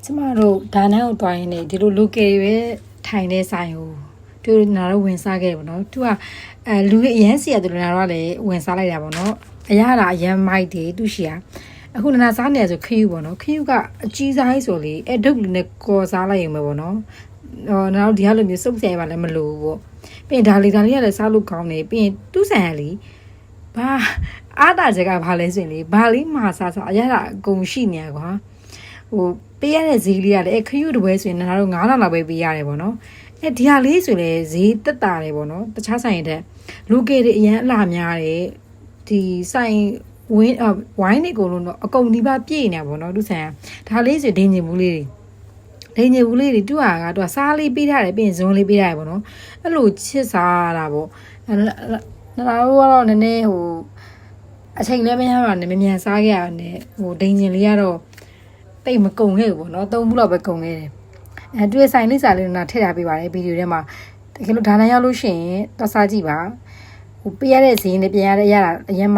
ကျမတို့ဒါနဲ့ကိုတွိုင်းနေဒီလို local ပဲထိုင်နေဆိုင်ကိုသူနာတော့ဝင်စားခဲ့ပေါ့နော်သူကလူတွေအရန်စီရတယ်လို့နာတော့လည်းဝင်စားလိုက်တာပေါ့နော်အရသာအရန်မိုက်တယ်သူရှိရအခုနာစားနေရဆိုခယူပေါ့နော်ခယူကအကြီးစားကြီးဆိုလေဒုတ်လူနဲ့ကော်စားလိုက်ရင်ပဲပေါ့နော်နာတော့ဒီကလိုမျိုးစုပ်ဆဲပါလည်းမလို့ပေါ့ပြီးရင်ဒါလေးကလည်းစားလို့ကောင်းတယ်ပြီးရင်တူးဆန်ရလေဘာအားတာချက်ကဘာလဲဆိုရင်လေဘာလေးမှာစားအရသာအကုန်ရှိနေရကွာဟိုပေးရတဲ့ဈေးလေးကလည်းခရုတပွဲဆိုရင်နာတော့9000လောက်ပဲပေးရတယ်ပေါ့နော်ဒီဟာလေးဆိုရင်ဈေးတက်တာတယ်ပေါ့နော်တခြားဆိုင်တဲ့လူကေတွေအရန်အလားများတယ်ဒီဆိုင်ဝင်းဝိုင်းနေကုန်လို့တော့အကုန်ဒီပါပြည့်နေပါတော့သူဆိုင်ဒါလေးဆိုဒင်းညင်ဘူးလေးတွေတူကတော့စားလေးပေးထားတယ်ပြီးရင်ဇွန်လေးပေးထားတယ်ပေါ့နော်အဲ့လိုချစ်စားတာပေါ့နာတော့နည်းနည်းဟိုအချိန်လည်းမရပါနဲ့မြန်စားခဲ့ရတယ်ဟိုဒင်းညင်လေးကတော့တိတ်မကုံခဲ့ဘူးပေါ့နော်3ဘူးလောက်ပဲကုံခဲ့တယ်တွေ့ဆိုင်လေးစားလေးတော့ထည့်ထားပေးပါတယ်ဗီဒီယိုထဲမှာတကယ်လို့ဒါနဲ့ရောက်လို့ရှိရင်တော့စားကြည့်ပါဟိုပေးရတဲ့ဈေးနဲ့ပြန်ရတာအရင်